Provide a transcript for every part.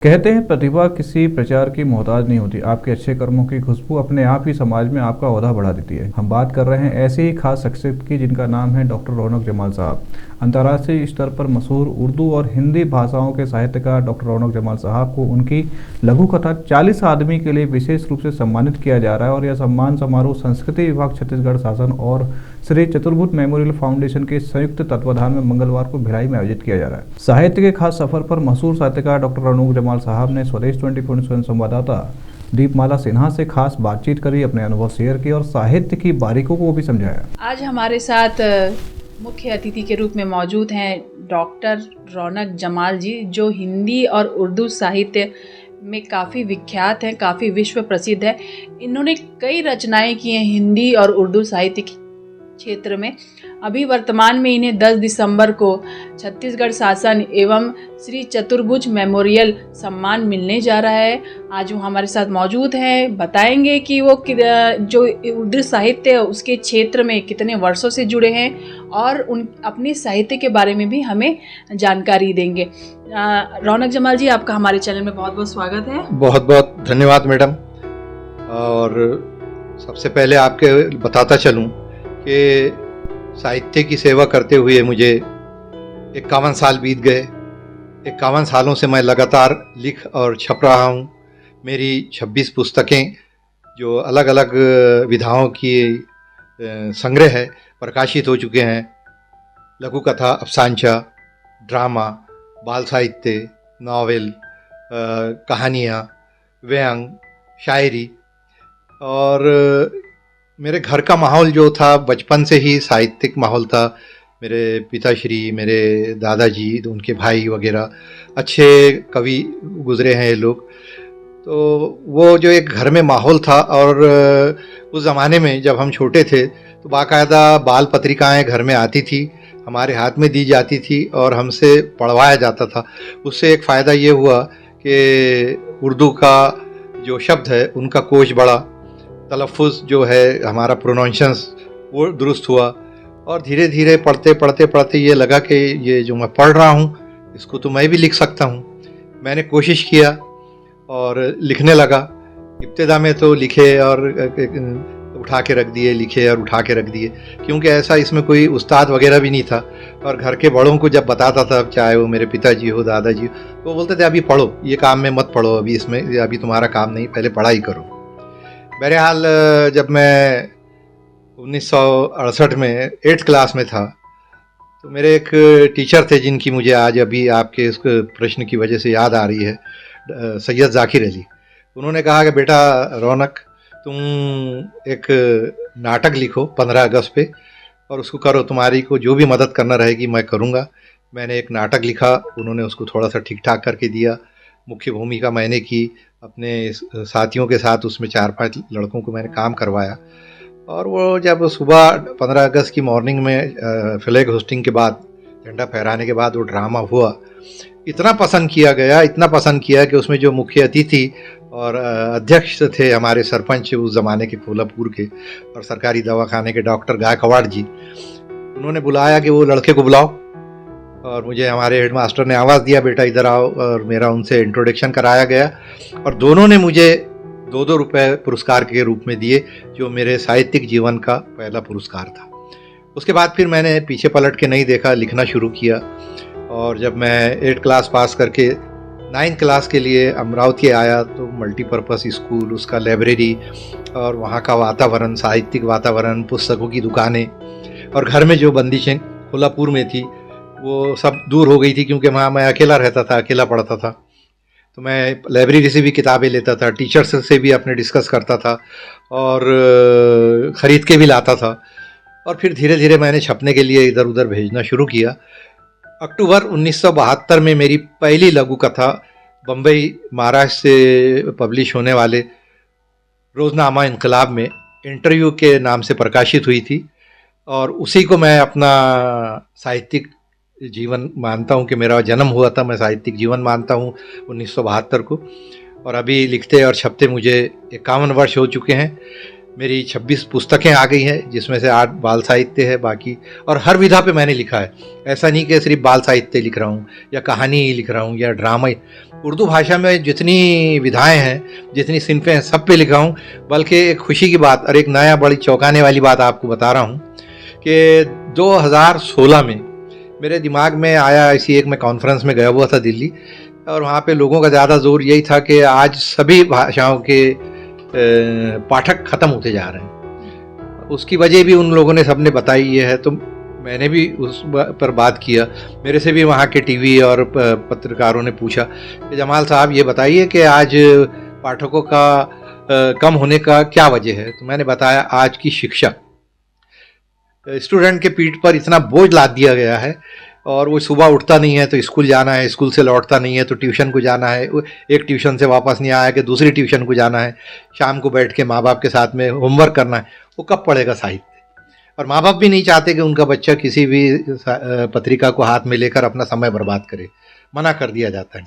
कहते हैं प्रतिभा किसी प्रचार की मोहताज नहीं होती। आपके अच्छे कर्मों की खुशबू अपने आप ही समाज में आपका ओहदा बढ़ा देती है। हम बात कर रहे हैं ऐसे ही खास शख्सियत की जिनका नाम है डॉक्टर रौनक जमाल साहब। अंतर्राष्ट्रीय स्तर पर मशहूर उर्दू और हिंदी भाषाओं के साहित्यकार डॉक्टर रौनक जमाल साहब को उनकी लघु कथा 40 आदमी के लिए विशेष रूप से सम्मानित किया जा रहा है और यह सम्मान समारोह संस्कृति विभाग छत्तीसगढ़ शासन और श्री चतुर्भुज मेमोरियल फाउंडेशन के संयुक्त तत्वाधान में मंगलवार को भिलाई में आयोजित किया जा रहा है। साहित्य के खास सफर पर मशहूर साहित्यकार डॉक्टर रौनक जमाल साहब ने स्वदेश 24 स्वयं संवाददाता दीपमाला सिन्हा से खास बातचीत करी, अपने अनुभव शेयर किए और साहित्य की बारीकों को भी समझाया। आज हमारे साथ मुख्य अतिथि के रूप में मौजूद हैं डॉक्टर रौनक जमाल जी, जो हिंदी और उर्दू साहित्य में काफ़ी विख्यात हैं, काफ़ी विश्व प्रसिद्ध है। इन्होंने कई रचनाएं की हैं हिंदी और उर्दू साहित्य के क्षेत्र में। अभी वर्तमान में इन्हें 10 दिसंबर को छत्तीसगढ़ शासन एवं श्री चतुर्भुज मेमोरियल सम्मान मिलने जा रहा है। आज वो हमारे साथ मौजूद हैं, बताएंगे कि वो जो उर्दू साहित्य उसके क्षेत्र में कितने वर्षों से जुड़े हैं और उन अपने साहित्य के बारे में भी हमें जानकारी देंगे। रौनक जमाल जी, आपका हमारे चैनल में बहुत बहुत स्वागत है। बहुत बहुत धन्यवाद मैडम। और सबसे पहले आपके बताता चलूं कि साहित्य की सेवा करते हुए मुझे 51 साल बीत गए। 51 सालों से मैं लगातार लिख और छप रहा हूँ। मेरी 26 पुस्तकें जो अलग अलग विधाओं की संग्रह है प्रकाशित हो चुके हैं। लघु कथा, अफसानचा, ड्रामा, बाल साहित्य, नावल, कहानियाँ, व्यंग, शायरी। और मेरे घर का माहौल जो था बचपन से ही साहित्यिक माहौल था। मेरे पिताश्री, मेरे दादाजी, उनके भाई वगैरह अच्छे कवि गुजरे हैं ये लोग। तो वो जो एक घर में माहौल था, और उस ज़माने में जब हम छोटे थे तो बाकायदा बाल पत्रिकाएं घर में आती थी, हमारे हाथ में दी जाती थी और हमसे पढ़वाया जाता था। उससे एक फ़ायदा ये हुआ कि उर्दू का जो शब्द है उनका कोश बढ़ा, तलफ़ुज़ जो है हमारा प्रोनाउंसिएशंस वो दुरुस्त हुआ। और धीरे धीरे पढ़ते ये लगा कि ये जो मैं पढ़ रहा हूँ इसको तो मैं भी लिख सकता हूँ। मैंने कोशिश किया और लिखने लगा। इब्तिदा में तो लिखे और उठा के रख दिए, लिखे और उठा के रख दिए, क्योंकि ऐसा इसमें कोई उस्ताद वगैरह भी नहीं था। और घर के बड़ों को जब बताता था, चाहे वो मेरे पिताजी हो, दादाजी हो, तो बोलते थे अभी पढ़ो, ये काम में मत पढ़ो, अभी इसमें अभी तुम्हारा काम नहीं, पहले पढ़ाई करो। बहरहाल जब मैं 1968 में 8th क्लास में था तो मेरे एक टीचर थे जिनकी मुझे आज अभी आपके इस प्रश्न की वजह से याद आ रही है, सैयद जाकिर अली। उन्होंने कहा कि बेटा रौनक, तुम एक नाटक लिखो 15 अगस्त पे और उसको करो, तुम्हारी को जो भी मदद करना रहेगी मैं करूँगा। मैंने एक नाटक लिखा, उन्होंने उसको थोड़ा सा ठीक ठाक करके दिया। मुख्य भूमिका मैंने की, अपने साथियों के साथ उसमें 4-5 लड़कों को मैंने काम करवाया। और वो जब सुबह 15 अगस्त की मॉर्निंग में फ्लैग होस्टिंग के बाद, झंडा फहराने के बाद वो ड्रामा हुआ, इतना पसंद किया गया, इतना पसंद किया कि उसमें जो मुख्य अतिथि और अध्यक्ष थे हमारे सरपंच उस ज़माने के कोल्हापुर के और सरकारी दवाखाने के डॉक्टर गायकवाड़ जी, उन्होंने बुलाया कि वो लड़के को बुलाओ। और मुझे हमारे हेडमास्टर ने आवाज़ दिया, बेटा इधर आओ, और मेरा उनसे इंट्रोडक्शन कराया गया। और दोनों ने मुझे 2-2 रुपये पुरस्कार के रूप में दिए, जो मेरे साहित्यिक जीवन का पहला पुरस्कार था। उसके बाद फिर मैंने पीछे पलट के नहीं देखा, लिखना शुरू किया। और जब मैं 8th क्लास पास करके 9th क्लास के लिए अमरावती आया तो मल्टीपर्पज़ स्कूल, उसका लाइब्रेरी और वहाँ का वातावरण, साहित्यिक वातावरण, पुस्तकों की दुकानें, और घर में जो बंदिशें कोल्हापुर में थी वो सब दूर हो गई थी, क्योंकि वहाँ मैं अकेला रहता था, अकेला पढ़ता था। तो मैं लाइब्रेरी से भी किताबें लेता था, टीचर्स से भी अपने डिस्कस करता था और ख़रीद के भी लाता था। और फिर धीरे धीरे मैंने छपने के लिए इधर उधर भेजना शुरू किया। अक्टूबर 1972 में मेरी पहली लघु कथा बम्बई महाराष्ट्र से पब्लिश होने वाले रोज़नामा इनकलाब में इंटरव्यू के नाम से प्रकाशित हुई थी। और उसी को मैं अपना साहित्यिक जीवन मानता हूँ कि मेरा जन्म हुआ था, मैं साहित्यिक जीवन मानता हूँ 1972 को। और अभी लिखते और छपते मुझे 51 वर्ष हो चुके हैं। मेरी 26 पुस्तकें आ गई हैं, जिसमें से 8 बाल साहित्य है बाकी, और हर विधा पे मैंने लिखा है। ऐसा नहीं कि सिर्फ बाल साहित्य लिख रहा हूँ या कहानी ही लिख रहा हूँ या ड्रामा ही। उर्दू भाषा में जितनी विधाएं हैं, जितनी सिनफें हैं, सब पे लिखा हूँ। बल्कि एक खुशी की बात और एक नया बड़ी चौंकाने वाली बात आपको बता रहा हूँ कि 2016 में मेरे दिमाग में आया, इसी एक मैं कॉन्फ्रेंस में गया हुआ था दिल्ली, और वहाँ पे लोगों का ज़्यादा जोर यही था कि आज सभी भाषाओं के पाठक ख़त्म होते जा रहे हैं। उसकी वजह भी उन लोगों ने सबने बताई ये है, तो मैंने भी उस पर बात किया। मेरे से भी वहाँ के टीवी और पत्रकारों ने पूछा कि जमाल साहब ये बताइए कि आज पाठकों का कम होने का क्या वजह है। तो मैंने बताया, आज की शिक्षा, स्टूडेंट के पीठ पर इतना बोझ लाद दिया गया है, और वो सुबह उठता नहीं है तो स्कूल जाना है, स्कूल से लौटता नहीं है तो ट्यूशन को जाना है, एक ट्यूशन से वापस नहीं आया कि दूसरी ट्यूशन को जाना है, शाम को बैठ के माँ बाप के साथ में होमवर्क करना है। वो कब पढ़ेगा साहित्य? और माँ बाप भी नहीं चाहते कि उनका बच्चा किसी भी पत्रिका को हाथ में लेकर अपना समय बर्बाद करे, मना कर दिया जाता है।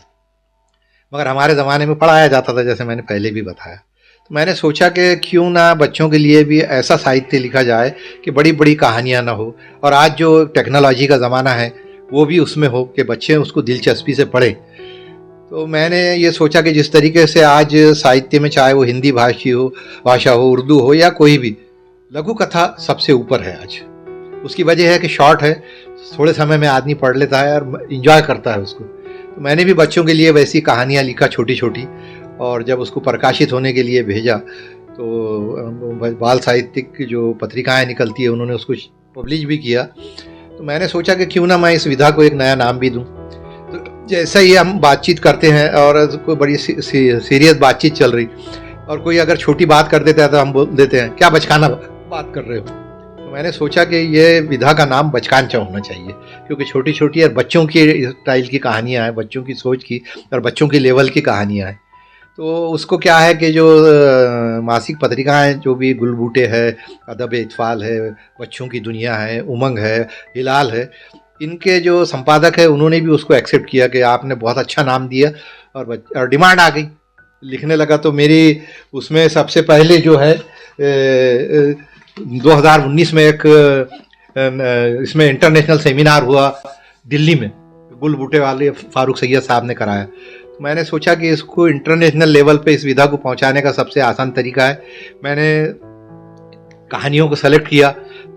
मगर हमारे ज़माने में पढ़ाया जाता था, जैसे मैंने पहले भी बताया। तो मैंने सोचा कि क्यों ना बच्चों के लिए भी ऐसा साहित्य लिखा जाए कि बड़ी बड़ी कहानियाँ ना हो, और आज जो टेक्नोलॉजी का ज़माना है वो भी उसमें हो कि बच्चे उसको दिलचस्पी से पढ़ें। तो मैंने ये सोचा कि जिस तरीके से आज साहित्य में, चाहे वो हिंदी भाषा हो, उर्दू हो या कोई भी, लघु कथा सबसे ऊपर है आज। उसकी वजह है कि शॉर्ट है, थोड़े समय में आदमी पढ़ लेता है और इंजॉय करता है उसको। तो मैंने भी बच्चों के लिए वैसी कहानियाँ लिखा, छोटी छोटी, और जब उसको प्रकाशित होने के लिए भेजा तो बाल साहित्यिक जो पत्रिकाएं निकलती है उन्होंने उसको पब्लिश भी किया। तो मैंने सोचा कि क्यों ना मैं इस विधा को एक नया नाम भी दूं। तो जैसा ही हम बातचीत करते हैं और कोई बड़ी सीरियस बातचीत चल रही, और कोई अगर छोटी बात कर देता है तो हम बोल देते हैं, क्या बचकाना बात कर रहे हो। तो मैंने सोचा कि ये विधा का नाम बचकांचा होना चाहिए, क्योंकि छोटी छोटी और बच्चों की स्टाइल की कहानियाँ हैं, बच्चों की सोच की और बच्चों की लेवल की कहानियाँ हैं। तो उसको क्या है कि जो मासिक पत्रिकाएं, जो भी गुलबूटे है, अदब इत्फाल है, बच्चों की दुनिया है, उमंग है, हिलाल है, इनके जो संपादक है उन्होंने भी उसको एक्सेप्ट किया कि आपने बहुत अच्छा नाम दिया, और डिमांड आ गई, लिखने लगा। तो मेरी उसमें सबसे पहले जो है 2019 में एक इसमें इंटरनेशनल सेमिनार हुआ दिल्ली में, गुलबूटे वाले फारूक सैयद साहब ने कराया। तो मैंने सोचा कि इसको इंटरनेशनल लेवल पे इस विधा को पहुंचाने का सबसे आसान तरीका है, मैंने कहानियों को सेलेक्ट किया,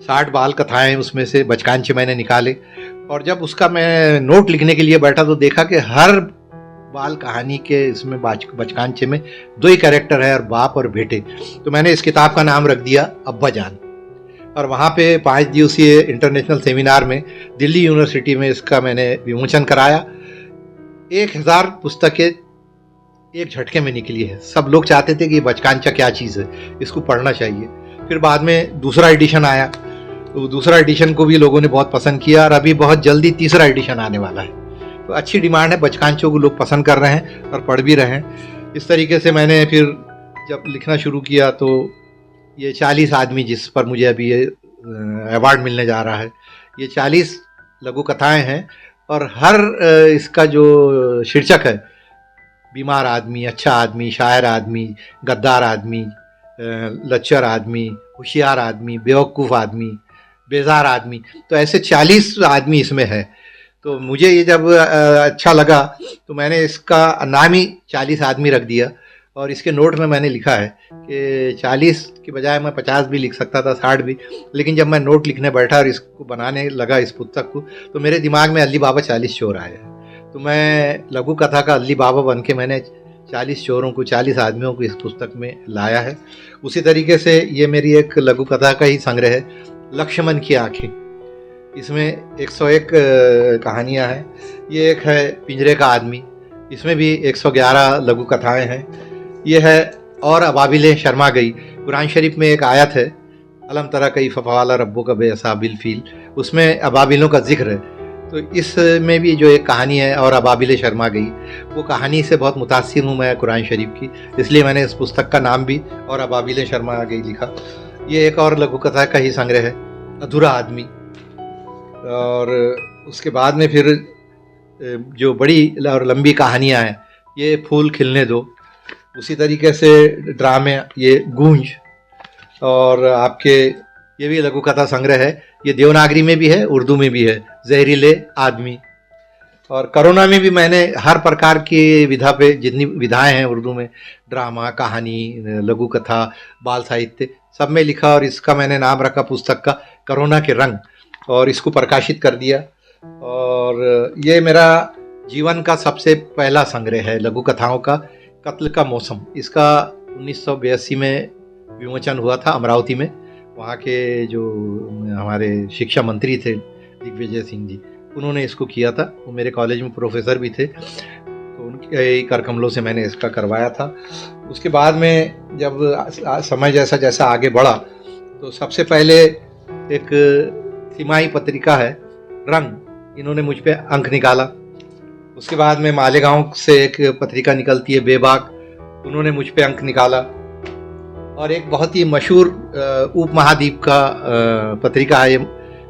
60 बाल कथाएं उसमें से बचकांचे मैंने निकाले, और जब उसका मैं नोट लिखने के लिए बैठा तो देखा कि हर बाल कहानी के इसमें बचकांचे में 2 ही कैरेक्टर है, और बाप और बेटे। तो मैंने इस किताब का नाम रख दिया अब्बा जान, और वहाँ पे 5 दिवसीय इंटरनेशनल सेमिनार में दिल्ली यूनिवर्सिटी में इसका मैंने विमोचन कराया। 1000 पुस्तकें एक झटके में निकली है। सब लोग चाहते थे कि बचकांचा क्या चीज़ है, इसको पढ़ना चाहिए। फिर बाद में दूसरा एडिशन आया, तो दूसरा एडिशन को भी लोगों ने बहुत पसंद किया, और अभी बहुत जल्दी तीसरा एडिशन आने वाला है। तो अच्छी डिमांड है, बचकांचों को लोग पसंद कर रहे हैं और पढ़ भी रहे हैं। इस तरीके से मैंने फिर जब लिखना शुरू किया तो ये 40 आदमी, जिस पर मुझे अभी ये अवार्ड मिलने जा रहा है, ये 40 लघु कथाएं हैं, और हर इसका जो शीर्षक है, बीमार आदमी, अच्छा आदमी, शायर आदमी, गद्दार आदमी, लच्चर आदमी, होशियार आदमी, बेवकूफ़ आदमी, बेजार आदमी, तो ऐसे 40 आदमी इसमें है। तो मुझे ये जब अच्छा लगा तो मैंने इसका नाम ही 40 आदमी रख दिया, और इसके नोट में मैंने लिखा है कि 40 की बजाय मैं 50 भी लिख सकता था, 60 भी, लेकिन जब मैं नोट लिखने बैठा और इसको बनाने लगा, इस पुस्तक को, तो मेरे दिमाग में अली बाबा 40 चोर आए। तो मैं लघु कथा का अली बाबा बन के मैंने 40 चोरों को, 40 आदमियों को इस पुस्तक में लाया है। उसी तरीके से ये मेरी एक लघु कथा का ही संग्रह है, लक्ष्मण की आँखें। इसमें 101 कहानियाँ हैं। ये एक है पिंजरे का आदमी, इसमें भी 111 लघु कथाएँ हैं। ये है और अबाबिलें शर्मा गई। कुरान शरीफ में एक आयत है, अलम तरा कई फ़फ़अल रब्बुका बिअस्हाबिल फ़ील, उसमें अबाबिलों का जिक्र है। तो इसमें भी जो एक कहानी है और अबाबिलें शर्मा गई, वो कहानी से बहुत मुतासिर हूँ मैं कुरान शरीफ की, इसलिए मैंने इस पुस्तक का नाम भी और अबाबिलें शर्मा गई लिखा। ये एक और लघु कथा का ही संग्रह है, अधूरा आदमी। और उसके बाद में फिर जो बड़ी और लंबी कहानियाँ हैं, ये फूल खिलने दो। उसी तरीके से ड्रामे, ये गूंज, और आपके ये भी लघु कथा संग्रह है, ये देवनागरी में भी है, उर्दू में भी है, जहरीले आदमी। और कोरोना में भी मैंने हर प्रकार की विधा पे जितनी विधाएं हैं उर्दू में, ड्रामा, कहानी, लघु कथा, बाल साहित्य, सब में लिखा और इसका मैंने नाम रखा पुस्तक का कोरोना के रंग, और इसको प्रकाशित कर दिया। और ये मेरा जीवन का सबसे पहला संग्रह है लघु कथाओं का, कत्ल का मौसम। इसका 1982 में विमोचन हुआ था अमरावती में। वहाँ के जो हमारे शिक्षा मंत्री थे दिग्विजय सिंह जी, उन्होंने इसको किया था। वो मेरे कॉलेज में प्रोफेसर भी थे, तो उनके कर कमलों से मैंने इसका करवाया था। उसके बाद में जब समय जैसा जैसा आगे बढ़ा, तो सबसे पहले एक तिमाही पत्रिका है रंग, इन्होंने मुझ पे अंक निकाला। उसके बाद में मालेगांव से एक पत्रिका निकलती है बेबाक, उन्होंने मुझ पे अंक निकाला। और एक बहुत ही मशहूर उप महाद्वीप का पत्रिका है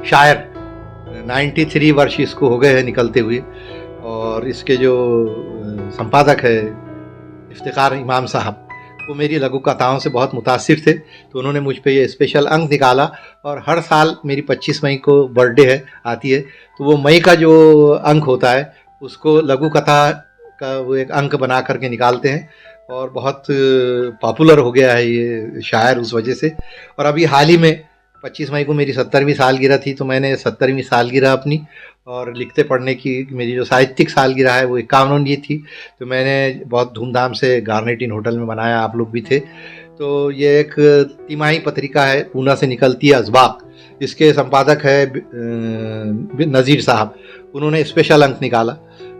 शायर, 93 वर्ष इसको हो गए हैं निकलते हुए, और इसके जो संपादक है इफ्तिखार इमाम साहब, वो मेरी लघु कथाओं से बहुत मुतासिर थे, तो उन्होंने मुझ पे ये स्पेशल अंक निकाला। और हर साल मेरी 25 मई को बर्थडे है आती है, तो वो मई का जो अंक होता है उसको लघु कथा का वो एक अंक बना करके निकालते हैं, और बहुत पॉपुलर हो गया है ये शायर उस वजह से। और अभी हाल ही में 25 मई को मेरी 70वीं सालगिरह थी, तो मैंने 70वीं सालगिरह अपनी और लिखते पढ़ने की मेरी जो साहित्यिक सालगिरह है वो 51वीं थी, तो मैंने बहुत धूमधाम से गार्नेट इन होटल में मनाया, आप लोग भी थे। तो ये एक तिमाही पत्रिका है, पूना से निकलती है, अजबाक। इसके संपादक है नज़ीर साहब, उन्होंने स्पेशल अंक निकाला।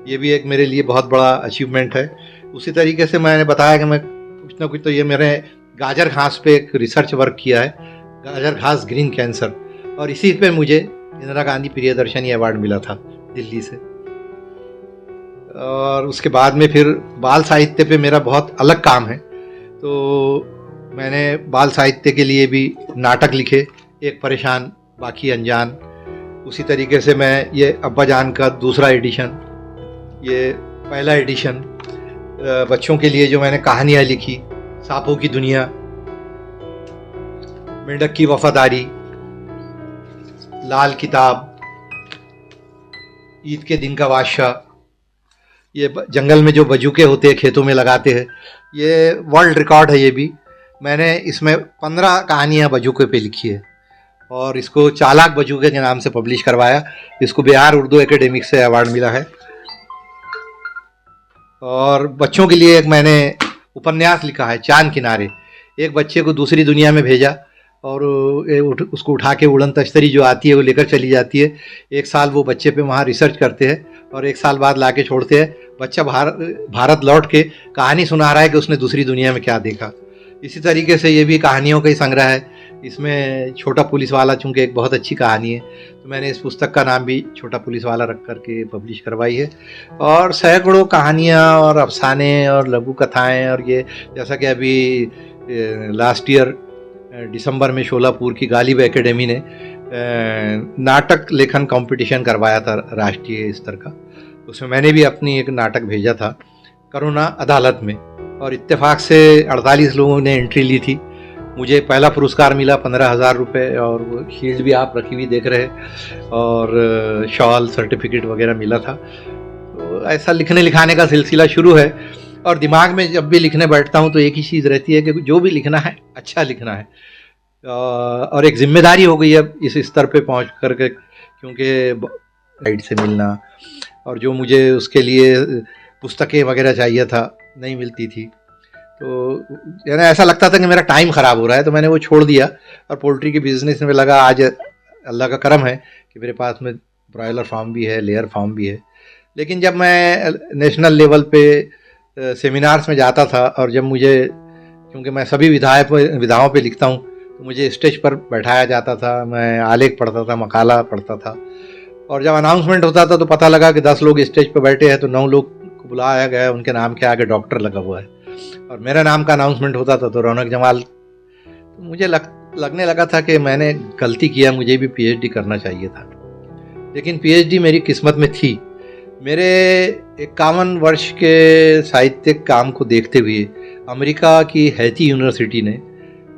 ये भी एक मेरे लिए बहुत बड़ा अचीवमेंट है। उसी तरीके से मैंने बताया कि मैं कुछ ना कुछ, तो ये मेरे गाजर घास पे एक रिसर्च वर्क किया है, गाजर घास ग्रीन कैंसर, और इसी पे मुझे इंदिरा गांधी प्रियदर्शनी अवार्ड मिला था दिल्ली से। और उसके बाद में फिर बाल साहित्य पे मेरा बहुत अलग काम है, तो मैंने बाल साहित्य के लिए भी नाटक लिखे, एक परेशान बाकी अनजान। उसी तरीके से मैं ये अब्बा जान का दूसरा एडिशन, ये पहला एडिशन, बच्चों के लिए जो मैंने कहानियाँ लिखी, सांपों की दुनिया, मेंढक की वफादारी, लाल किताब, ईद के दिन का बादशाह, ये जंगल में जो बजूके होते हैं खेतों में लगाते हैं, ये वर्ल्ड रिकॉर्ड है। ये भी मैंने इसमें 15 कहानियाँ बजूके पे लिखी है, और इसको चालाक बजूके के नाम से पब्लिश करवाया। इसको बिहार उर्दू एकेडमिक से अवार्ड मिला है। और बच्चों के लिए एक मैंने उपन्यास लिखा है, चांद किनारे। एक बच्चे को दूसरी दुनिया में भेजा, और उसको उठा के उड़न तश्तरी जो आती है वो लेकर चली जाती है। एक साल वो बच्चे पे वहाँ रिसर्च करते हैं, और एक साल बाद लाके छोड़ते हैं। बच्चा भारत लौट के कहानी सुना रहा है कि उसने दूसरी दुनिया में क्या देखा। इसी तरीके से ये भी कहानियों का ही संग्रह है। इसमें छोटा पुलिस वाला चूँकि एक बहुत अच्छी कहानी है, तो मैंने इस पुस्तक का नाम भी छोटा पुलिस वाला रख करके पब्लिश करवाई है। और सैकड़ों कहानियाँ और अफसाने और लघु कथाएँ, और ये जैसा कि अभी लास्ट ईयर दिसंबर में शोलापुर की गालिब एकेडमी ने नाटक लेखन कंपटीशन करवाया था राष्ट्रीय स्तर का, उसमें मैंने भी अपनी एक नाटक भेजा था, करुणा अदालत में, और इत्तेफाक से 48 लोगों ने एंट्री ली थी। मुझे पहला पुरस्कार मिला 15,000 रुपये, और वो शील्ड भी आप रखी हुई देख रहे, और शॉल सर्टिफिकेट वगैरह मिला था। तो ऐसा लिखने लिखाने का सिलसिला शुरू है। और दिमाग में जब भी लिखने बैठता हूँ तो एक ही चीज़ रहती है कि जो भी लिखना है अच्छा लिखना है। और एक जिम्मेदारी हो गई है इस स्तर पे पहुँच करके, क्योंकि गाइड से मिलना, और जो मुझे उसके लिए पुस्तकें वगैरह चाहिए था नहीं मिलती थी, तो यानी ऐसा लगता था कि मेरा टाइम ख़राब हो रहा है, तो मैंने वो छोड़ दिया और पोल्ट्री के बिज़नेस में लगा। आज अल्लाह का करम है कि मेरे पास में ब्रॉयलर फार्म भी है, लेयर फार्म भी है। लेकिन जब मैं नेशनल लेवल पे सेमिनार्स में जाता था, और जब मुझे, क्योंकि मैं सभी विधाओं पे लिखता हूँ, तो मुझे स्टेज पर बैठाया जाता था, मैं आलेख पढ़ता था, मकाला पढ़ता था, और जब अनाउंसमेंट होता था तो पता लगा कि 10 लोग स्टेज पर बैठे हैं, तो 9 लोग को बुलाया गया, उनके नाम के आगे डॉक्टर लगा हुआ है, और मेरा नाम का अनाउंसमेंट होता था तो रौनक जमाल। तो मुझे लगने लगा था कि मैंने गलती किया, मुझे भी पीएचडी करना चाहिए था। लेकिन पीएचडी मेरी किस्मत में थी। मेरे 51 वर्ष के साहित्यिक काम को देखते हुए अमेरिका की हैती यूनिवर्सिटी ने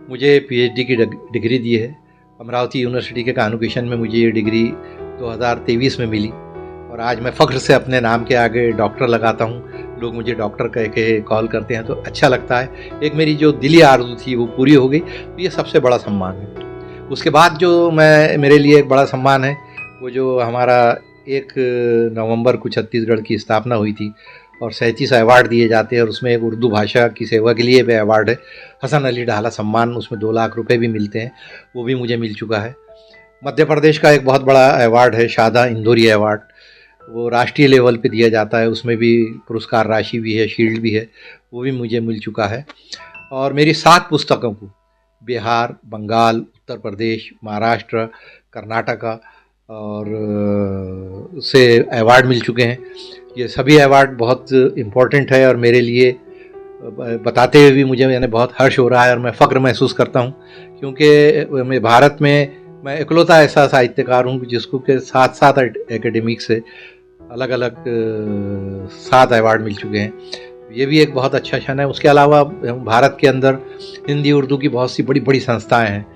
मुझे पीएचडी की डिग्री दी है। अमरावती यूनिवर्सिटी के कान्वोकेशन में मुझे ये डिग्री 2023 में मिली और आज मैं फ़ख्र से अपने नाम के आगे डॉक्टर लगाता हूँ। लोग मुझे डॉक्टर कह के कॉल करते हैं तो अच्छा लगता है। एक मेरी जो दिली आरज़ू थी वो पूरी हो गई, तो ये सबसे बड़ा सम्मान है। उसके बाद जो मेरे लिए एक बड़ा सम्मान है वो जो हमारा 1 नवंबर को छत्तीसगढ़ की स्थापना हुई थी और 37 अवार्ड दिए जाते हैं और उसमें एक उर्दू भाषा की सेवा के लिए भी अवार्ड है, हसन अली ढाला सम्मान, उसमें 2 लाख रुपए भी मिलते हैं, वो भी मुझे मिल चुका है। मध्य प्रदेश का एक बहुत बड़ा अवार्ड है शादा इंदौरी अवार्ड, वो राष्ट्रीय लेवल पे दिया जाता है, उसमें भी पुरस्कार राशि भी है, शील्ड भी है, वो भी मुझे मिल चुका है। और मेरी 7 पुस्तकों को बिहार, बंगाल, उत्तर प्रदेश, महाराष्ट्र, कर्नाटका और से अवार्ड मिल चुके हैं। ये सभी अवार्ड बहुत इम्पोर्टेंट है और मेरे लिए बताते हुए भी मुझे यानी बहुत हर्ष हो रहा है और मैं फ़ख्र महसूस करता हूँ, क्योंकि मैं भारत में मैं इकलौता ऐसा साहित्यकार हूँ जिसको के 7 एकेडमिक से अलग अलग 7 अवार्ड मिल चुके हैं। ये भी एक बहुत अच्छा क्षण है। उसके अलावा भारत के अंदर हिंदी उर्दू की बहुत सी बड़ी बड़ी संस्थाएं हैं,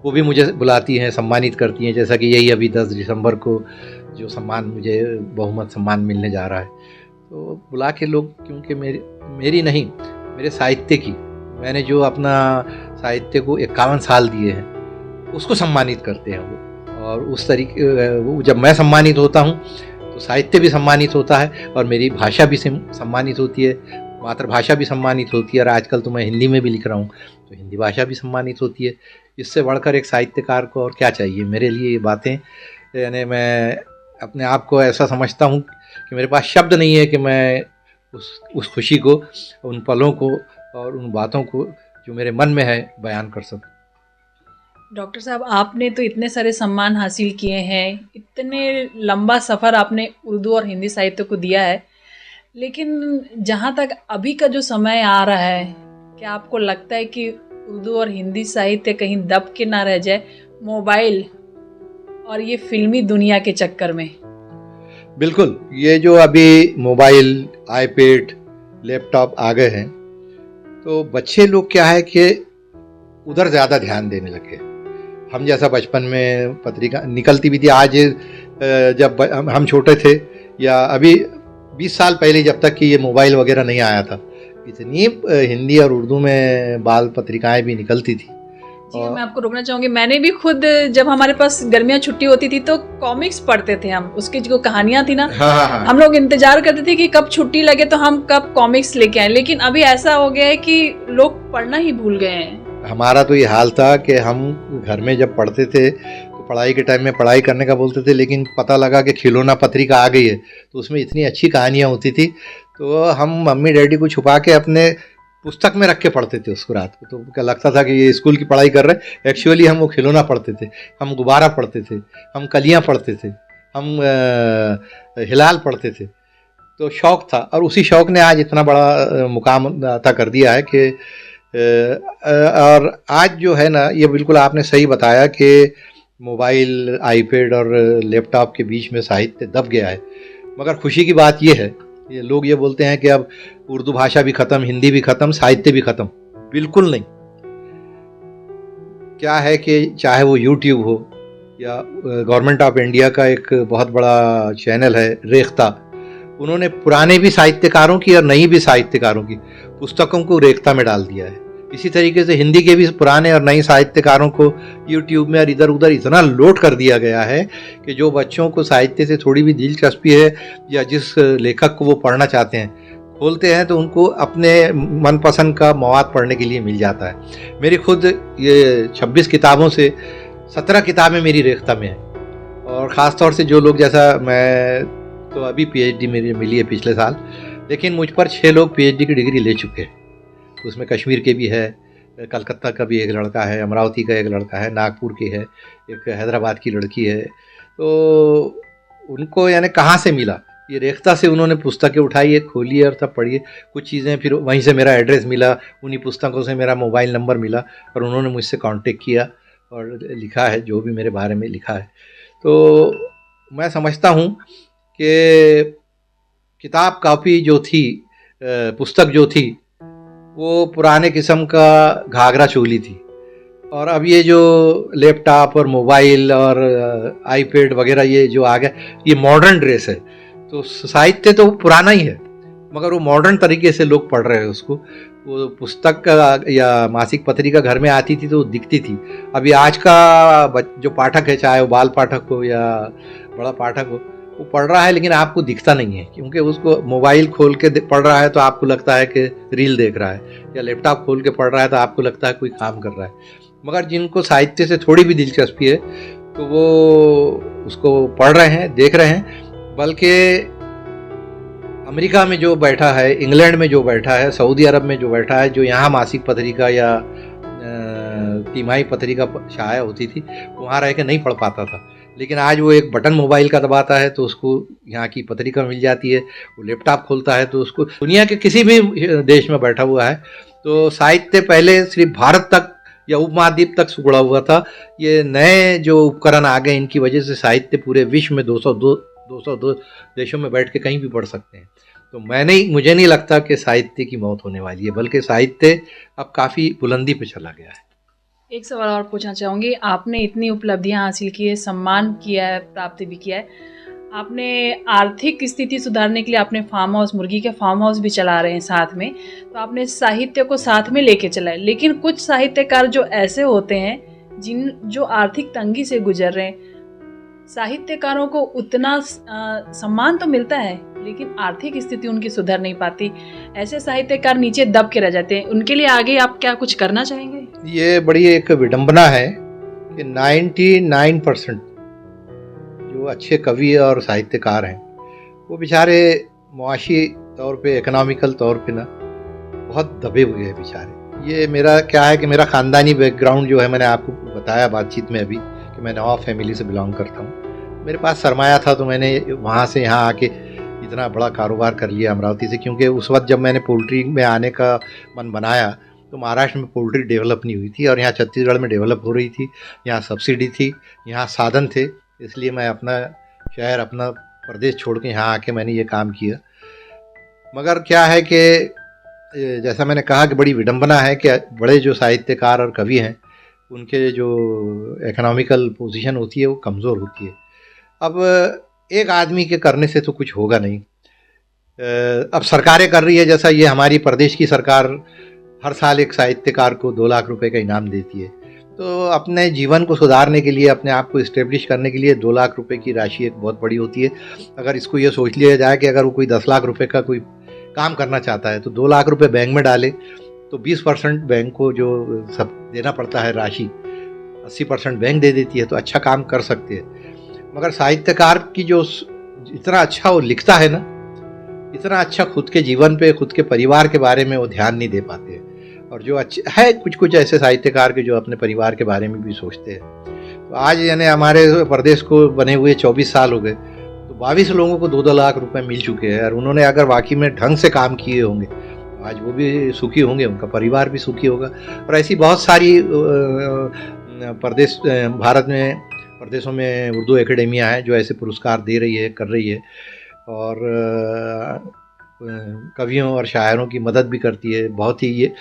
वो भी मुझे बुलाती हैं, सम्मानित करती हैं, जैसा कि यही अभी 10 दिसंबर को जो सम्मान मुझे बहुमत सम्मान मिलने जा रहा है। तो बुला के लोग, क्योंकि मेरी नहीं, मेरे साहित्य की, मैंने जो अपना साहित्य को 51 साल दिए हैं उसको सम्मानित करते हैं वो। और उस तरीके वो जब मैं सम्मानित होता हूँ तो साहित्य भी सम्मानित होता है और मेरी भाषा भी सम्मानित होती है, मातृभाषा भी सम्मानित होती है। और आजकल तो मैं हिंदी में भी लिख रहा हूँ तो हिंदी भाषा भी सम्मानित होती है। इससे बढ़कर एक साहित्यकार को और क्या चाहिए। मेरे लिए ये बातें, यानी मैं अपने आप को ऐसा समझता हूँ कि मेरे पास शब्द नहीं है कि मैं उस खुशी को, उन पलों को और उन बातों को जो मेरे मन में है बयान कर सकूँ। डॉक्टर साहब, आपने तो इतने सारे सम्मान हासिल किए हैं, इतने लंबा सफ़र आपने उर्दू और हिंदी साहित्य को दिया है, लेकिन जहाँ तक अभी का जो समय आ रहा है, क्या आपको लगता है कि उर्दू और हिंदी साहित्य कहीं दब के ना रह जाए मोबाइल और ये फिल्मी दुनिया के चक्कर में? बिल्कुल, ये जो अभी मोबाइल, आईपैड, लैपटॉप आ गए हैं तो बच्चे लोग क्या है कि उधर ज़्यादा ध्यान देने लगे। हम जैसा बचपन में पत्रिका निकलती भी थी, आज जब हम छोटे थे या अभी 20 साल पहले जब तक कि ये मोबाइल वगैरह नहीं आया था, इतनी हिंदी और उर्दू में बाल पत्रिकाएं भी निकलती थी। जी, मैं आपको रोकना चाहूँगी, मैंने भी खुद, जब हमारे पास गर्मियाँ छुट्टी होती थी तो कॉमिक्स पढ़ते थे हम, उसकी जो कहानियाँ थी ना, हाँ। हम लोग इंतजार करते थे कि कब छुट्टी लगे तो हम कब कॉमिक्स लेके आए। लेकिन अभी ऐसा हो गया है कि लोग पढ़ना ही भूल गए हैं। हमारा तो ये हाल था कि हम घर में जब पढ़ते थे तो पढ़ाई के टाइम में पढ़ाई करने का बोलते थे, लेकिन पता लगा कि खिलौना पत्रिका आ गई है तो उसमें इतनी अच्छी कहानियाँ होती थी तो हम मम्मी डैडी को छुपा के अपने पुस्तक में रख के पढ़ते थे उसको रात को। तो क्या लगता था कि ये स्कूल की पढ़ाई कर रहे हैं, एक्चुअली हम वो खिलौना पढ़ते थे, हम गुब्बारा पढ़ते थे, हम कलियाँ पढ़ते थे, हम हिलाल पढ़ते थे। तो शौक़ था और उसी शौक़ ने आज इतना बड़ा मुकाम अता कर दिया है कि और आज जो है ना, ये बिल्कुल आपने सही बताया कि मोबाइल, आईपैड और लैपटॉप के बीच में साहित्य दब गया है। मगर खुशी की बात ये है, ये लोग ये बोलते हैं कि अब उर्दू भाषा भी ख़त्म, हिंदी भी ख़त्म, साहित्य भी ख़त्म। बिल्कुल नहीं। क्या है कि चाहे वो यूट्यूब हो या गवर्नमेंट ऑफ इंडिया का एक बहुत बड़ा चैनल है रेख्ता, उन्होंने पुराने भी साहित्यकारों की और नई भी साहित्यकारों की पुस्तकों को रेख्ता में डाल दिया है। इसी तरीके से हिंदी के भी पुराने और नए साहित्यकारों को यूट्यूब में और इधर उधर इतना लोड कर दिया गया है कि जो बच्चों को साहित्य से थोड़ी भी दिलचस्पी है या जिस लेखक को वो पढ़ना चाहते हैं, खोलते हैं तो उनको अपने मनपसंद का मवाद पढ़ने के लिए मिल जाता है। मेरी खुद ये 26 किताबों से 17 किताबें मेरी रेख्ता में हैं। और ख़ास तौर से जो लोग, जैसा मैं तो अभी पीएचडी मेरी मिली है पिछले साल, लेकिन मुझ पर 6 लोग पीएचडी की डिग्री ले चुके हैं। उसमें कश्मीर के भी है, कलकत्ता का भी एक लड़का है, अमरावती का एक लड़का है, नागपुर की है, एक हैदराबाद की लड़की है। तो उनको यानी कहाँ से मिला, ये रेख्ता से उन्होंने पुस्तकें उठाई है, खोली है और तब पढ़ी है कुछ चीज़ें। फिर वहीं से मेरा एड्रेस मिला, उन्हीं पुस्तकों से मेरा मोबाइल नंबर मिला और उन्होंने मुझसे कांटेक्ट किया और लिखा है जो भी मेरे बारे में लिखा है। तो मैं समझता हूँ कि किताब कॉपी जो थी, पुस्तक जो थी, वो पुराने किस्म का घाघरा चोली थी। और अब ये जो लैपटॉप और मोबाइल और आईपैड वगैरह ये जो आ गया, ये मॉडर्न ड्रेस है। तो साहित्य तो पुराना ही है, मगर वो मॉडर्न तरीके से लोग पढ़ रहे हैं उसको। वो पुस्तक या मासिक पत्रिका घर में आती थी तो वो दिखती थी। अभी आज का जो पाठक है, चाहे वो बाल पाठक हो या बड़ा पाठक हो, वो पढ़ रहा है लेकिन आपको दिखता नहीं है, क्योंकि उसको मोबाइल खोल के पढ़ रहा है तो आपको लगता है कि रील देख रहा है, या लैपटॉप खोल के पढ़ रहा है तो आपको लगता है कोई काम कर रहा है। मगर जिनको साहित्य से थोड़ी भी दिलचस्पी है तो वो उसको पढ़ रहे हैं, देख रहे हैं। बल्कि अमेरिका में जो बैठा है, इंग्लैंड में जो बैठा है, सऊदी अरब में जो बैठा है, जो यहाँ मासिक पत्रिका या तिमाही पत्रिका शाया होती थी, वहाँ रह के नहीं पढ़ पाता था, लेकिन आज वो एक बटन मोबाइल का दबाता है तो उसको यहाँ की पत्रिका मिल जाती है। वो लैपटॉप खोलता है तो उसको दुनिया के किसी भी देश में बैठा हुआ है। तो साहित्य पहले सिर्फ भारत तक या उपमहाद्वीप तक सिकुड़ा हुआ था। ये नए जो उपकरण आ गए, इनकी वजह से साहित्य पूरे विश्व में 202 देशों में बैठ के कहीं भी पढ़ सकते हैं। तो मुझे नहीं लगता कि साहित्य की मौत होने वाली है, बल्कि साहित्य अब काफ़ी बुलंदी पे चला गया है। एक सवाल और पूछना चाहूँगी, आपने इतनी उपलब्धियां हासिल की है, सम्मान किया है, प्राप्त भी किया है, आपने आर्थिक स्थिति सुधारने के लिए आपने फार्म हाउस, मुर्गी के फार्म हाउस भी चला रहे हैं साथ में, तो आपने साहित्य को साथ में लेके चला है। लेकिन कुछ साहित्यकार जो ऐसे होते हैं जो आर्थिक तंगी से गुजर रहे हैं, साहित्यकारों को उतना सम्मान तो मिलता है लेकिन आर्थिक स्थिति उनकी सुधर नहीं पाती, ऐसे साहित्यकार नीचे दब के रह जाते हैं, उनके लिए आगे आप क्या कुछ करना चाहेंगे? ये बड़ी एक विडंबना है कि 99% जो अच्छे कवि और साहित्यकार हैं वो बेचारे मुआशी तौर पे, इकोनॉमिकल तौर पे ना बहुत दबे हुए हैं बेचारे। ये मेरा क्या है कि मेरा ख़ानदानी बैकग्राउंड जो है, मैंने आपको बताया बातचीत में अभी कि मैं नवाब फैमिली से बिलोंग करता हूँ। मेरे पास सरमाया था तो मैंने वहाँ से यहाँ आके इतना बड़ा कारोबार कर लिया अमरावती से, क्योंकि उस वक्त जब मैंने पोल्ट्री में आने का मन बनाया तो महाराष्ट्र में पोल्ट्री डेवलप नहीं हुई थी और यहाँ छत्तीसगढ़ में डेवलप हो रही थी। यहाँ सब्सिडी थी, यहाँ साधन थे, इसलिए मैं अपना शहर, अपना प्रदेश छोड़ के यहाँ आके मैंने ये काम किया। मगर क्या है कि जैसा मैंने कहा कि बड़ी विडंबना है कि बड़े जो साहित्यकार और कवि हैं उनके जो इकोनॉमिकल पोजीशन होती है वो कमज़ोर होती है। अब एक आदमी के करने से तो कुछ होगा नहीं। अब सरकारें कर रही है, जैसा ये हमारी प्रदेश की सरकार हर साल एक साहित्यकार को 2 लाख रुपए का इनाम देती है। तो अपने जीवन को सुधारने के लिए, अपने आप को इस्टेब्लिश करने के लिए 2 लाख रुपए की राशि एक बहुत बड़ी होती है। अगर इसको ये सोच लिया जाए कि अगर वो कोई 10 लाख रुपए का कोई काम करना चाहता है तो 2 लाख रुपए बैंक में डाले तो 20% बैंक को जो सब देना पड़ता है राशि, 80% बैंक दे देती है, तो अच्छा काम कर सकते हैं। मगर साहित्यकार की जो इतना अच्छा वो लिखता है ना, इतना अच्छा खुद के जीवन पे, खुद के परिवार के बारे में वो ध्यान नहीं दे पाते हैं। और जो अच्छे है कुछ ऐसे साहित्यकार के जो अपने परिवार के बारे में भी सोचते हैं। तो आज यानी हमारे प्रदेश को बने हुए 24 साल हो गए, तो 22 लोगों को 2-2 लाख रुपए मिल चुके हैं। और उन्होंने अगर वाकई में ढंग से काम किए होंगे तो आज वो भी सुखी होंगे, उनका परिवार भी सुखी होगा। और ऐसी बहुत सारी भारत में प्रदेशों में उर्दू एकेडमियाँ हैं जो ऐसे पुरस्कार दे रही है, कर रही है, और कवियों और शायरों की मदद भी करती है। बहुत ही ये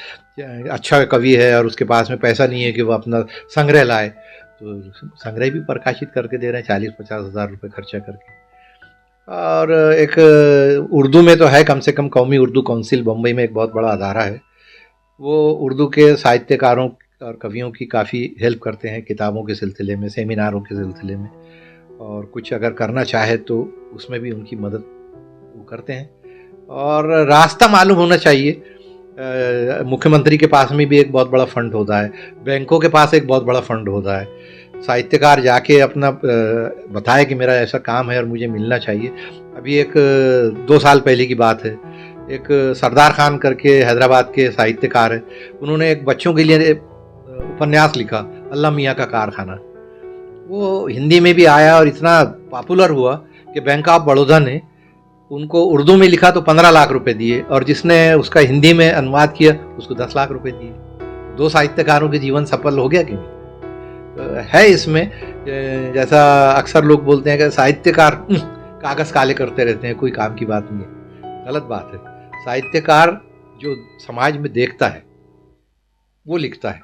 अच्छा कवि है और उसके पास में पैसा नहीं है कि वो अपना संग्रह लाए, तो संग्रह भी प्रकाशित करके दे रहे हैं 40-50 हज़ार रुपये खर्चा करके। और एक उर्दू में तो है, कम से कम कौमी उर्दू काउंसिल बम्बई में एक बहुत बड़ा अदारा है, वो उर्दू के साहित्यकारों और कवियों की काफ़ी हेल्प करते हैं किताबों के सिलसिले में, सेमिनारों के सिलसिले में, और कुछ अगर करना चाहे तो उसमें भी उनकी मदद वो करते हैं। और रास्ता मालूम होना चाहिए। मुख्यमंत्री के पास में भी एक बहुत बड़ा फंड होता है, बैंकों के पास एक बहुत बड़ा फंड होता है। साहित्यकार जाके अपना बताए कि मेरा ऐसा काम है और मुझे मिलना चाहिए। अभी एक 2 साल पहले की बात है, एक सरदार खान करके हैदराबाद के साहित्यकार है, उन्होंने एक बच्चों के लिए उपन्यास लिखा, अल्लाह मियाँ का कारखाना। वो हिंदी में भी आया और इतना पॉपुलर हुआ कि बैंक ऑफ बड़ौदा ने उनको उर्दू में लिखा तो 15 लाख रुपए दिए, और जिसने उसका हिंदी में अनुवाद किया उसको 10 लाख रुपए दिए। 2 साहित्यकारों के जीवन सफल हो गया कि नहीं? तो है इसमें, जैसा अक्सर लोग बोलते हैं कि साहित्यकार कागज़ काले करते रहते हैं, कोई काम की बात नहीं है, गलत बात है। साहित्यकार जो समाज में देखता है वो लिखता है,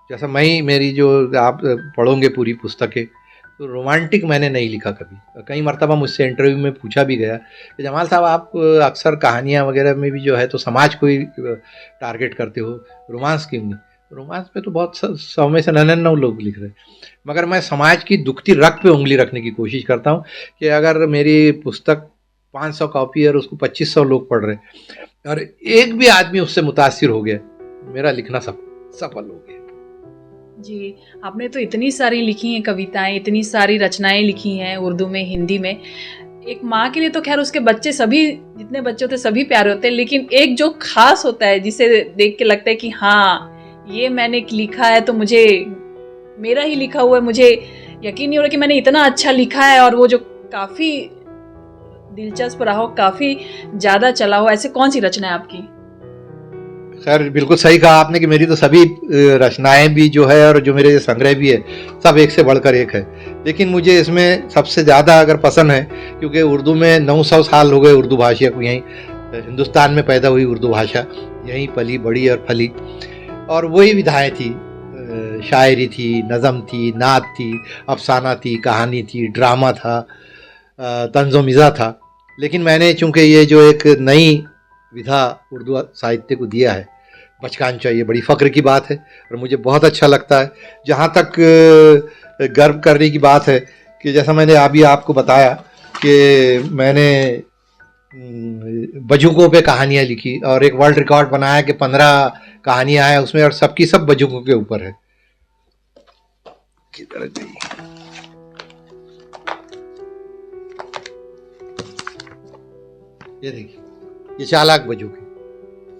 जैसा मेरी जो आप पढ़ोगे पूरी पुस्तकें, तो रोमांटिक मैंने नहीं लिखा कभी। कई मर्तबा मुझसे इंटरव्यू में पूछा भी गया कि जमाल साहब आप अक्सर कहानियाँ वगैरह में भी जो है तो समाज को ही टारगेट करते हो, रोमांस क्यों नहीं? रोमांस पे तो बहुत 100 में से 99 लोग लिख रहे हैं, मगर मैं समाज की दुखती रग पे उंगली रखने की कोशिश करता हूँ कि अगर मेरी पुस्तक 500 कॉपी और उसको 2500 लोग पढ़ रहे हैं और एक भी आदमी उससे मुतासिर हो गया, मेरा लिखना सफल हो गया। जी, आपने तो इतनी सारी लिखी हैं कविताएं, इतनी सारी रचनाएं लिखी हैं उर्दू में, हिंदी में। एक माँ के लिए तो खैर उसके बच्चे सभी, जितने बच्चे होते हैं सभी प्यारे होते हैं, लेकिन एक जो खास होता है जिसे देख के लगता है कि हाँ ये मैंने लिखा है तो मुझे, मेरा ही लिखा हुआ है, मुझे यकीन नहीं हो रहा कि मैंने इतना अच्छा लिखा है, और वो जो काफ़ी दिलचस्प रहा हो, काफ़ी ज़्यादा चला हो, ऐसे कौन सी रचना है आपकी? खैर बिल्कुल सही कहा आपने कि मेरी तो सभी रचनाएं भी जो है और जो मेरे संग्रह भी है सब एक से बढ़कर एक है, लेकिन मुझे इसमें सबसे ज़्यादा अगर पसंद है, क्योंकि उर्दू में 900 साल हो गए उर्दू भाषा को, यहीं हिंदुस्तान में पैदा हुई उर्दू भाषा, यहीं पली बड़ी और फली, और वही विधाएँ थी, शायरी थी, नज़म थी, नात थी, अफसाना थी, कहानी थी, ड्रामा था, तंज़ो मिज़ा था। लेकिन मैंने चूँकि ये जो एक नई विधा उर्दू साहित्य को दिया है, बचकान चाहिए, बड़ी फ़ख्र की बात है और मुझे बहुत अच्छा लगता है। जहाँ तक गर्व करने की बात है कि जैसा मैंने अभी आपको बताया कि मैंने बजुकों पे कहानियाँ लिखी और एक वर्ल्ड रिकॉर्ड बनाया कि 15 कहानियाँ हैं उसमें और सबकी सब बजुकों के ऊपर है। किधर गई? ये देखिए, ये चालाक बजुके,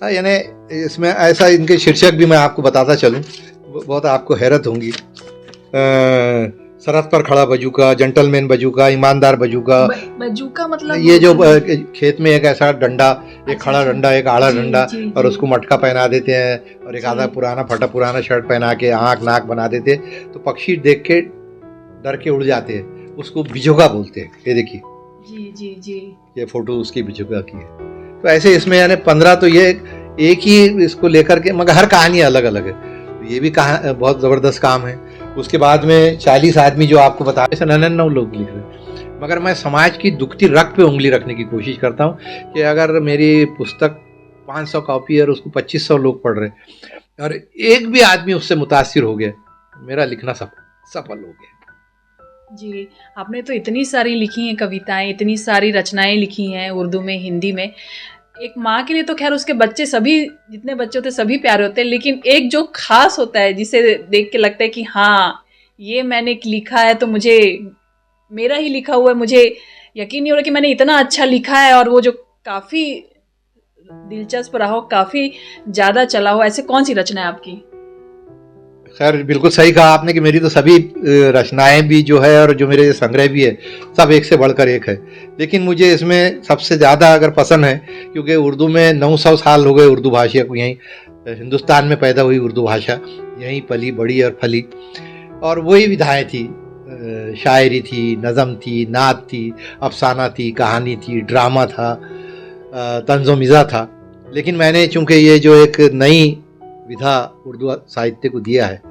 यानी इसमें ऐसा, इनके शीर्षक भी मैं आपको बताता चलूँ, बहुत आपको हैरत होंगी। सरहद पर खड़ा बजूका, जेंटलमैन बजूका, ईमानदार बजूका। बजूका मतलब ये जो खेत में एक ऐसा डंडा, एक खड़ा डंडा, एक आड़ा डंडा, और उसको मटका पहना देते हैं और एक आधा पुराना फटा पुराना शर्ट पहना के आँख नाक बना देते हैं, तो पक्षी देख के डर के उड़ जाते हैं, उसको बिजोगा बोलते हैं। ये देखिए, जी जी जी, ये फोटो उसकी बिजोगा की है। तो ऐसे इसमें यानी 15 तो ये एक ही इसको लेकर के, मगर हर कहानी अलग अलग है, तो ये भी बहुत ज़बरदस्त काम है। उसके बाद में 40 आदमी जो आपको बताया, ऐसे 99 लोग लिख रहे हैं, मगर मैं समाज की दुखती रग पे उंगली रखने की कोशिश करता हूँ कि अगर मेरी पुस्तक 500 कॉपी और उसको 2500 लोग पढ़ रहे हैं और एक भी आदमी उससे मुतासिर हो गया, मेरा लिखना सफल हो गया। जी, आपने तो इतनी सारी लिखी हैं कविताएं, इतनी सारी रचनाएं लिखी हैं उर्दू में, हिंदी में। एक माँ के लिए तो खैर उसके बच्चे सभी, जितने बच्चे होते हैं सभी प्यारे होते हैं, लेकिन एक जो खास होता है जिसे देख के लगता है कि हाँ ये मैंने लिखा है तो मुझे, मेरा ही लिखा हुआ है, मुझे यकीन नहीं हो रहा कि मैंने इतना अच्छा लिखा है, और वो जो काफ़ी दिलचस्प रहा हो, काफ़ी ज़्यादा चला हो, ऐसे कौन सी रचना है आपकी? खैर बिल्कुल सही कहा आपने कि मेरी तो सभी रचनाएं भी जो है और जो मेरे संग्रह भी है सब एक से बढ़कर एक है, लेकिन मुझे इसमें सबसे ज़्यादा अगर पसंद है, क्योंकि उर्दू में 900 साल हो गए उर्दू भाषा को, यहीं हिंदुस्तान में पैदा हुई उर्दू भाषा, यहीं पली बड़ी और फली, और वही विधाएँ थी, शायरी थी, नज़म थी, नात थी, अफसाना थी, कहानी थी, ड्रामा था, तंज़ो मिज़ा था। लेकिन मैंने चूँकि ये जो एक नई विधा उर्दू साहित्य को दिया है,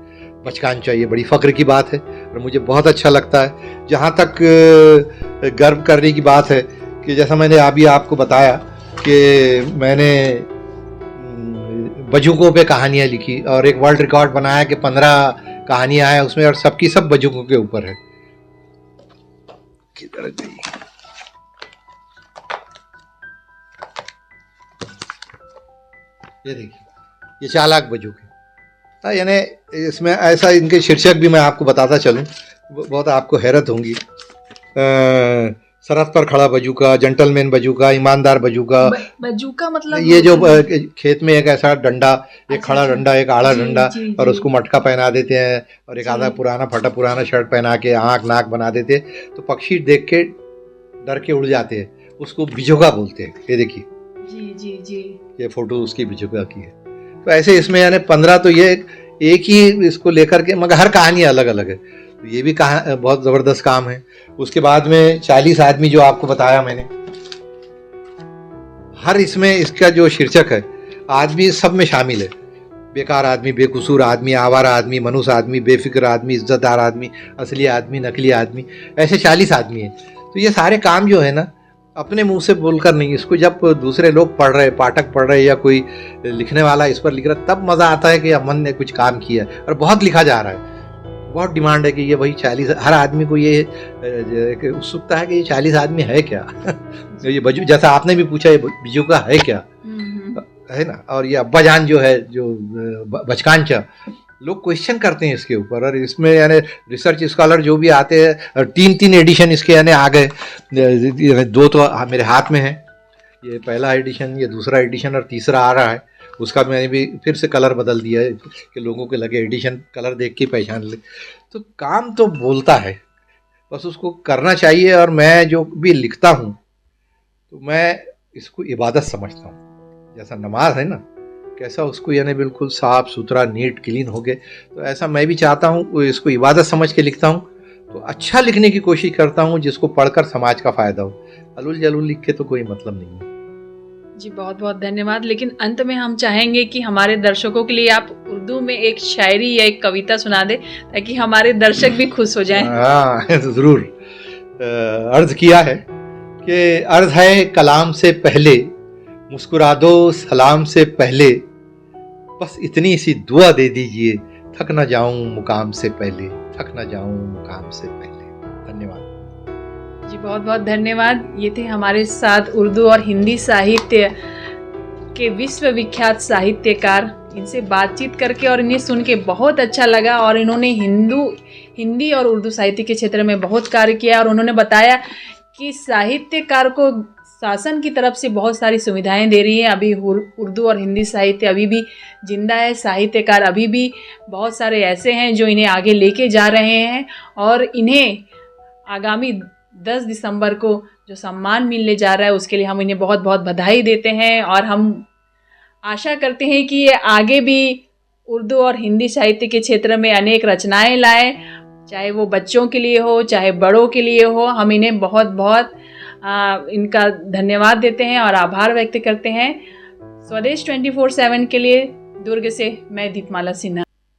बचकान चाहिए, बड़ी फ़ख्र की बात है और मुझे बहुत अच्छा लगता है। जहाँ तक गर्व करने की बात है कि जैसा मैंने अभी आपको बताया कि मैंने बजुकों पे कहानियाँ लिखी और एक वर्ल्ड रिकॉर्ड बनाया कि 15 कहानियाँ हैं उसमें और सबकी सब बजुकों के ऊपर है। किधर गई? ये देखिए, ये चालाक बजूके, यानी इसमें ऐसा, इनके शीर्षक भी मैं आपको बताता चलूँ, बहुत आपको हैरत होंगी। सरहद पर खड़ा बजूका, जेंटलमैन बजूका, ईमानदार बजूका। बजूका मतलब ये जो खेत में एक ऐसा डंडा, एक खड़ा डंडा, एक आड़ा डंडा, और उसको मटका पहना देते हैं और एक आधा पुराना फटा पुराना शर्ट पहना के आँख नाक बना देते हैं, तो पक्षी देख के डर के उड़ जाते हैं, उसको बिजोगा बोलते हैं। ये देखिए, जी जी जी, ये फोटो उसकी बिजोगा की है। तो ऐसे इसमें यानी 15 तो ये एक ही इसको लेकर के, मगर हर कहानी अलग अलग है, तो ये भी बहुत ज़बरदस्त काम है। उसके बाद में 40 आदमी जो आपको बताया मैंने, हर इसमें इसका जो शीर्षक है, आदमी सब में शामिल है। बेकार आदमी, बेकसूर आदमी, आवारा आदमी, मनुष्य आदमी, बेफिक्र आदमी, इज्जतदार आदमी, असली आदमी, नकली आदमी, ऐसे 40 आदमी हैं। तो ये सारे काम जो है ना, अपने मुंह से बोलकर नहीं, इसको जब दूसरे लोग पढ़ रहे, पाठक पढ़ रहे या कोई लिखने वाला इस पर लिख रहा, तब मज़ा आता है कि अमन ने कुछ काम किया है। और बहुत लिखा जा रहा है, बहुत डिमांड है कि ये वही 40, हर आदमी को ये एक उत्सुकता है कि ये 40 आदमी है क्या। ये बजू, जैसा आपने भी पूछा, ये बिजू का है क्या, है ना। और ये अब्बा जान जो है, जो बचकांचा, लोग क्वेश्चन करते हैं इसके ऊपर। और इसमें यानी रिसर्च स्कॉलर जो भी आते हैं, 3 एडिशन इसके यानी आ गए, 2 तो मेरे हाथ में है, ये पहला एडिशन, ये दूसरा एडिशन, और तीसरा आ रहा है। उसका मैंने भी फिर से कलर बदल दिया है कि लोगों के लगे एडिशन कलर देख के पहचान ले। तो काम तो बोलता है, बस उसको करना चाहिए। और मैं जो भी लिखता हूँ तो मैं इसको इबादत समझता हूँ। जैसा नमाज है ना, कैसा उसको यानी बिल्कुल साफ़ सुथरा, नीट क्लीन हो गए, तो ऐसा मैं भी चाहता हूँ, इसको इबादत समझ के लिखता हूँ। तो अच्छा लिखने की कोशिश करता हूँ जिसको पढ़कर समाज का फ़ायदा हो। अलूल जलूल लिख के तो कोई मतलब नहीं है। जी बहुत बहुत धन्यवाद। लेकिन अंत में हम चाहेंगे कि हमारे दर्शकों के लिए आप उर्दू में एक शायरी या एक कविता सुना दें, ताकि हमारे दर्शक भी खुश हो जाएं। हाँ ज़रूर। अर्ज़ किया है कि अर्ज़ है कलाम से पहले, मुस्कुरा दो सलाम से पहले, बस इतनी सी दुआ दे दीजिए, थक न जाऊं मुकाम से पहले, थक न जाऊं मुकाम से पहले। धन्यवाद जी बहुत बहुत धन्यवाद। ये थे हमारे साथ उर्दू और हिंदी साहित्य के विश्वविख्यात साहित्यकार। इनसे बातचीत करके और इन्हें सुन के बहुत अच्छा लगा। और इन्होंने हिंदी और उर्दू साहित्य के क्षेत्र में बहुत कार्य किया। और उन्होंने बताया कि साहित्यकार को शासन की तरफ से बहुत सारी सुविधाएं दे रही है। अभी उर्दू और हिंदी साहित्य अभी भी जिंदा है। साहित्यकार अभी भी बहुत सारे ऐसे हैं जो इन्हें आगे लेके जा रहे हैं। और इन्हें आगामी 10 दिसंबर को जो सम्मान मिलने जा रहा है, उसके लिए हम इन्हें बहुत बहुत बधाई देते हैं। और हम आशा करते हैं कि ये आगे भी उर्दू और हिंदी साहित्य के क्षेत्र में अनेक रचनाएं लाएं, चाहे वो बच्चों के लिए हो, चाहे बड़ों के लिए हो। हम इन्हें बहुत बहुत इनका धन्यवाद देते हैं और आभार व्यक्त करते हैं। स्वदेश 24/7 के लिए दुर्ग से मैं दीपमाला सिन्हा।